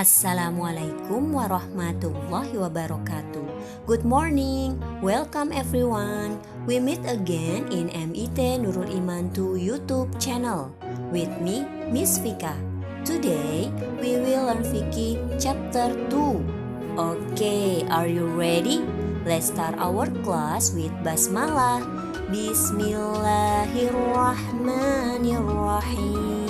Assalamualaikum warahmatullahi wabarakatuh. Good morning, welcome everyone. We meet again in MIT Nurul Iman 2 YouTube channel with me, Miss Vika. Today we will learn Fikih chapter 2. Okay, are you ready? Let's start our class with basmalah. Bismillahirrahmanirrahim.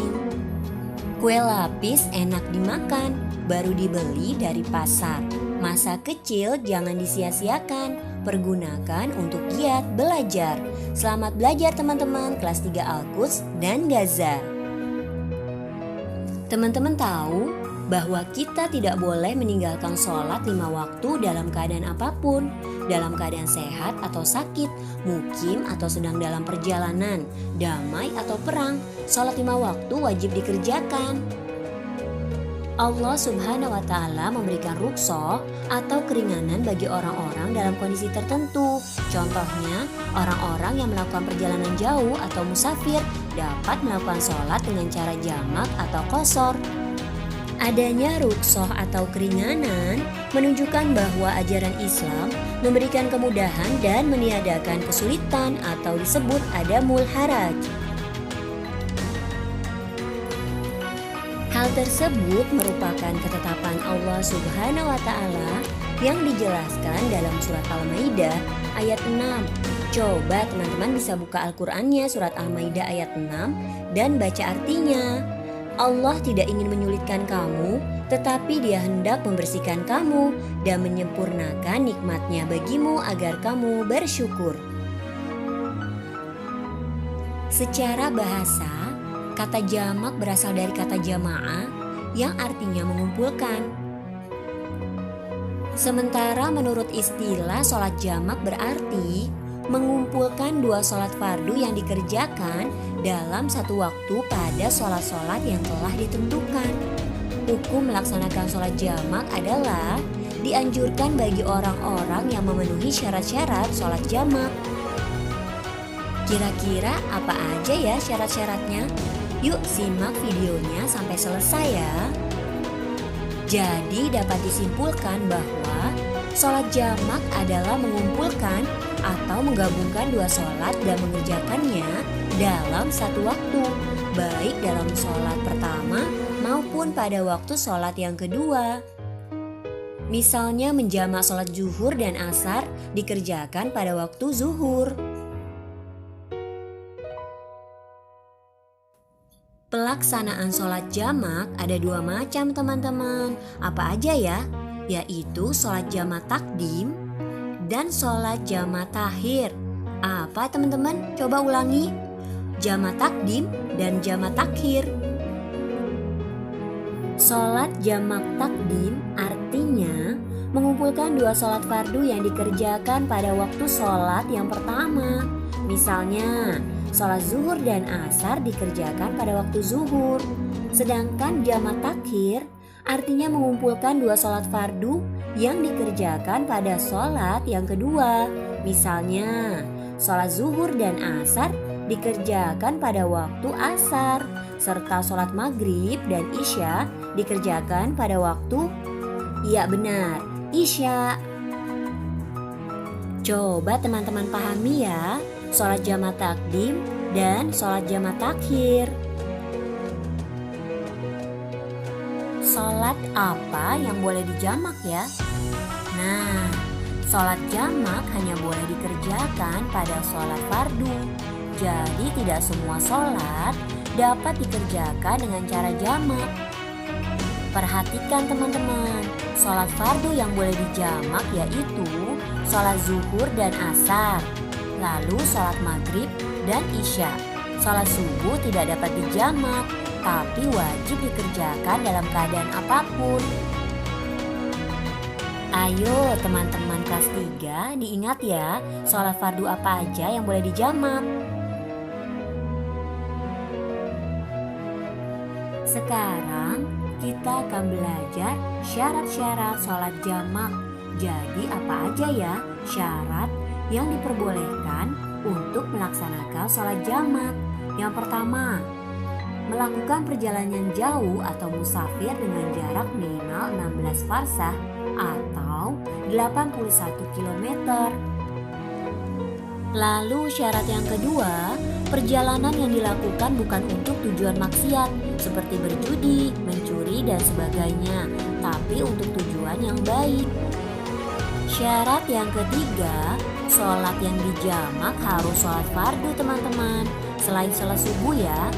Kue lapis enak dimakan, baru dibeli dari pasar. Masa kecil jangan disia-siakan, pergunakan untuk giat belajar. Selamat belajar teman-teman kelas 3 Al-Quds dan Gaza. Teman-teman tahu bahwa kita tidak boleh meninggalkan sholat 5 waktu dalam keadaan apapun, dalam keadaan sehat atau sakit, mukim atau sedang dalam perjalanan, damai atau perang. Sholat 5 waktu wajib dikerjakan. Allah Subhanahu wa Ta'ala memberikan rukhsah atau keringanan bagi orang-orang dalam kondisi tertentu. Contohnya, orang-orang yang melakukan perjalanan jauh atau musafir dapat melakukan sholat dengan cara jamak atau qashar. Adanya rukhsah atau keringanan menunjukkan bahwa ajaran Islam memberikan kemudahan dan meniadakan kesulitan atau disebut adamul haraj. Hal tersebut merupakan ketetapan Allah Subhanahu wa Ta'ala yang dijelaskan dalam surat Al-Maidah ayat 6. Coba teman-teman bisa buka Al-Qur'annya surat Al-Maidah ayat 6 dan baca artinya. Allah tidak ingin menyulitkan kamu, tetapi Dia hendak membersihkan kamu dan menyempurnakan nikmatnya bagimu agar kamu bersyukur. Secara bahasa, kata jamak berasal dari kata jama'ah yang artinya mengumpulkan. Sementara menurut istilah sholat jamak berarti mengumpulkan 2 sholat fardu yang dikerjakan dalam satu waktu pada sholat-sholat yang telah ditentukan. Hukum melaksanakan sholat jamak adalah dianjurkan bagi orang-orang yang memenuhi syarat-syarat sholat jamak. Kira-kira apa aja ya syarat-syaratnya? Yuk simak videonya sampai selesai ya. Jadi dapat disimpulkan bahwa sholat jamak adalah mengumpulkan atau menggabungkan 2 sholat dan mengerjakannya dalam satu waktu, baik dalam sholat pertama maupun pada waktu sholat yang kedua. Misalnya menjamak sholat zuhur dan asar dikerjakan pada waktu zuhur. Pelaksanaan sholat jamak ada 2 macam teman-teman. Apa aja ya? Yaitu sholat jamak takdim dan sholat jamak takhir. Apa teman-teman? Coba ulangi. Jamak takdim dan jamak takhir. Sholat jamak takdim artinya mengumpulkan 2 sholat fardu yang dikerjakan pada waktu sholat yang pertama. Misalnya, sholat zuhur dan asar dikerjakan pada waktu zuhur. Sedangkan jamak takhir artinya mengumpulkan 2 sholat fardu yang dikerjakan pada sholat yang kedua. Misalnya, sholat zuhur dan asar dikerjakan pada waktu asar, serta sholat maghrib dan isya dikerjakan pada waktu, iya benar, isya. Coba teman-teman pahami ya, sholat jamak takdim dan sholat jamak takhir. Sholat apa yang boleh dijamak ya? Nah, sholat jamak hanya boleh dikerjakan pada sholat fardu. Jadi tidak semua sholat dapat dikerjakan dengan cara jamak. Perhatikan teman-teman, sholat fardu yang boleh dijamak yaitu sholat zuhur dan asar, lalu sholat maghrib dan isya. Sholat subuh tidak dapat dijamak, tapi wajib dikerjakan dalam keadaan apapun. Ayo teman-teman kelas 3 diingat ya, sholat fardu apa aja yang boleh dijamak. Sekarang kita akan belajar syarat-syarat sholat jamak. Jadi apa aja ya syarat yang diperbolehkan untuk melaksanakan sholat jamak? Yang pertama, Melakukan perjalanan jauh atau musafir dengan jarak minimal 16 farsah atau 81 kilometer. Lalu syarat yang kedua, perjalanan yang dilakukan bukan untuk tujuan maksiat seperti berjudi, mencuri, dan sebagainya, tapi untuk tujuan yang baik. Syarat yang ketiga, sholat yang dijamak harus sholat fardu teman-teman, selain sholat subuh ya.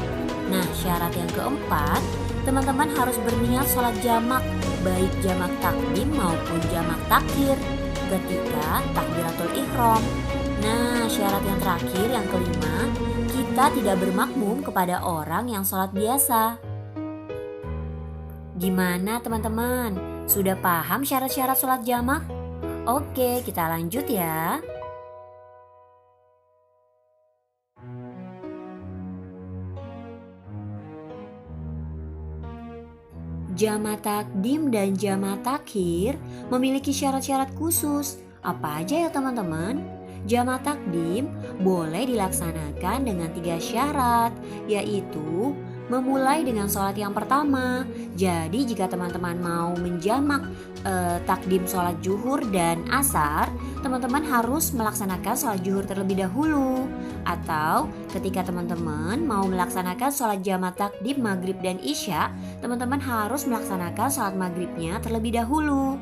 Nah, syarat yang keempat, teman-teman harus berniat sholat jamak, baik jamak takdim maupun jamak takhir ketika takbiratul ihram. Nah, syarat yang terakhir yang kelima, kita tidak bermakmum kepada orang yang sholat biasa. Gimana teman-teman? Sudah paham syarat-syarat sholat jamak? Oke, kita lanjut ya. Jamak takdim dan jamak takhir memiliki syarat-syarat khusus. Apa aja ya teman-teman? Jamak takdim boleh dilaksanakan dengan 3 syarat, yaitu memulai dengan sholat yang pertama. Jadi jika teman-teman mau menjamak takdim sholat zuhur dan asar, teman-teman harus melaksanakan sholat zuhur terlebih dahulu. Atau ketika teman-teman mau melaksanakan sholat jamak takdim maghrib dan isya, teman-teman harus melaksanakan sholat maghribnya terlebih dahulu.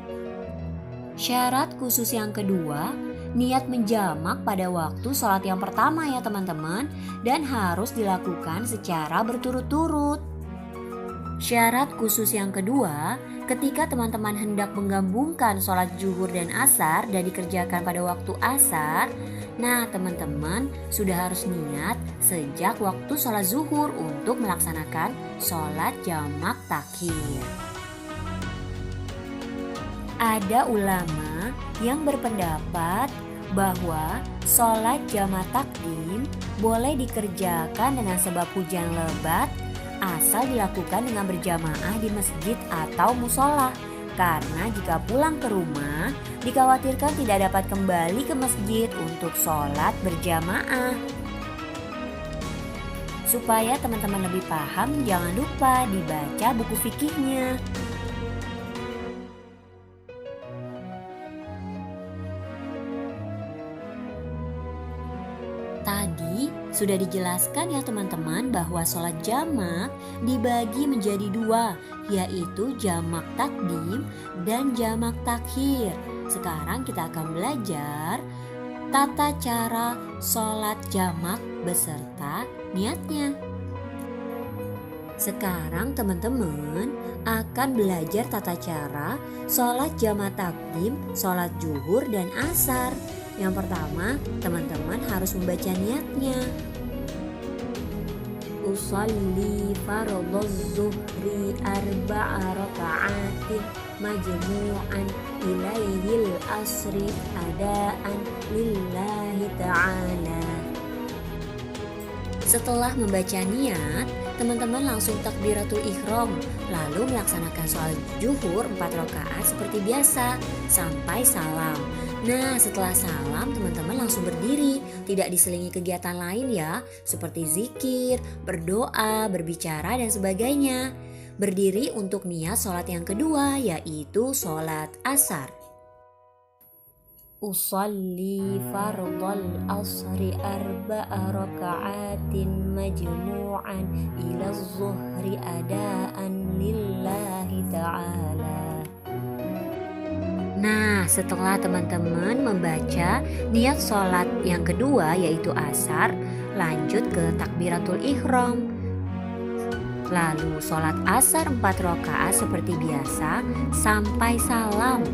Syarat khusus yang kedua, niat menjamak pada waktu sholat yang pertama ya teman-teman, dan harus dilakukan secara berturut-turut. Syarat khusus yang kedua, ketika teman-teman hendak menggabungkan sholat zuhur dan asar dan dikerjakan pada waktu asar, nah teman-teman sudah harus niat sejak waktu sholat zuhur untuk melaksanakan sholat jamak takhir. Ada ulama yang berpendapat bahwa sholat jamak takdim boleh dikerjakan dengan sebab hujan lebat asal dilakukan dengan berjamaah di masjid atau musola, karena jika pulang ke rumah dikhawatirkan tidak dapat kembali ke masjid untuk sholat berjamaah. Supaya teman-teman lebih paham, jangan lupa dibaca buku fikihnya. Tadi sudah dijelaskan ya teman-teman bahwa sholat jamak dibagi menjadi 2, yaitu jamak takdim dan jamak takhir. Sekarang kita akan belajar tata cara sholat jamak beserta niatnya. Sekarang teman-teman akan belajar tata cara sholat jamak takdim, sholat zuhur dan asar. Yang pertama, teman-teman harus membaca niatnya. Usolli fardhoz zuhri arba'a raka'atin majmu'an ilaihil asri adaan lillahi ta'ala. Setelah membaca niat, teman-teman langsung takbiratul ihram, lalu melaksanakan sholat zuhur 4 rakaat seperti biasa sampai salam. Nah, setelah salam teman-teman langsung berdiri, tidak diselingi kegiatan lain ya, seperti zikir, berdoa, berbicara dan sebagainya. Berdiri untuk niat sholat yang kedua, yaitu sholat asar. Usolli fardhal asri arba'a raka'atin majmu'an ila zuhri adaan lillahi ta'ala. Nah, setelah teman-teman membaca niat sholat yang kedua yaitu asar, lanjut ke takbiratul ihram. Lalu sholat asar 4 rakaat seperti biasa sampai salam.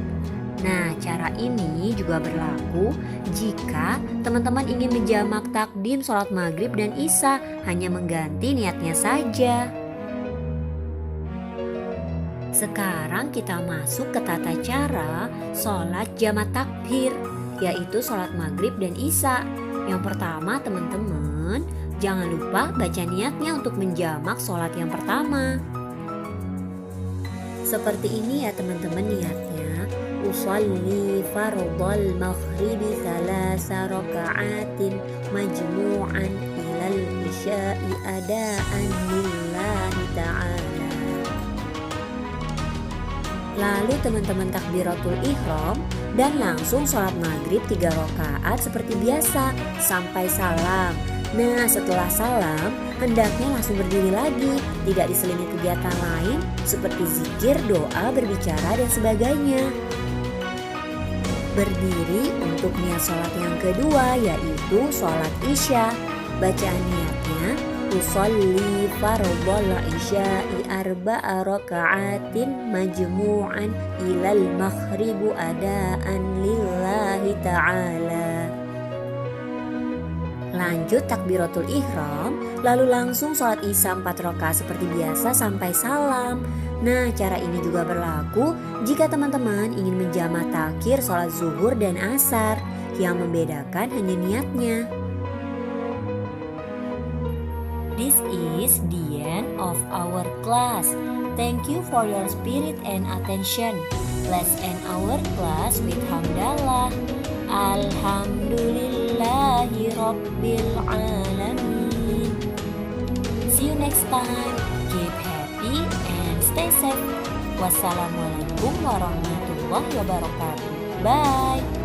Nah, cara ini juga berlaku jika teman-teman ingin menjamak takdim sholat maghrib dan isya, hanya mengganti niatnya saja. Sekarang kita masuk ke tata cara sholat jamak takhir, yaitu sholat maghrib dan isya. Yang pertama teman-teman, jangan lupa baca niatnya untuk menjamak sholat yang pertama. Seperti ini ya teman-teman niatnya. Usolli fardhal maghribi 3 raka'atin majmu'an ilal isya'i adaan lillahi lillahi ta'ala. Lalu teman-teman takbiratul ihram dan langsung sholat maghrib 3 rakaat seperti biasa sampai salam. Nah, setelah salam hendaknya langsung berdiri lagi, tidak diselingi kegiatan lain seperti zikir, doa, berbicara dan sebagainya. Berdiri untuk niat sholat yang kedua yaitu sholat isya. Bacaan niatnya usolli fardhal isya'i arba'a raka'atin majmu'an ilal maghribu adaan lillahi ta'ala. Lanjut takbiratul ihram, lalu langsung sholat isya 4 rakaat seperti biasa sampai salam. Nah, cara ini juga berlaku jika teman-teman ingin menjamak takhir sholat zuhur dan asar. Yang membedakan hanya niatnya. This is the end of our class. Thank you for your spirit and attention. Let's end our class with hamdalah. Alhamdulillahi Rabbil Alamin. See you next time. Keep happy and stay safe. Wassalamualaikum warahmatullahi wabarakatuh. Bye.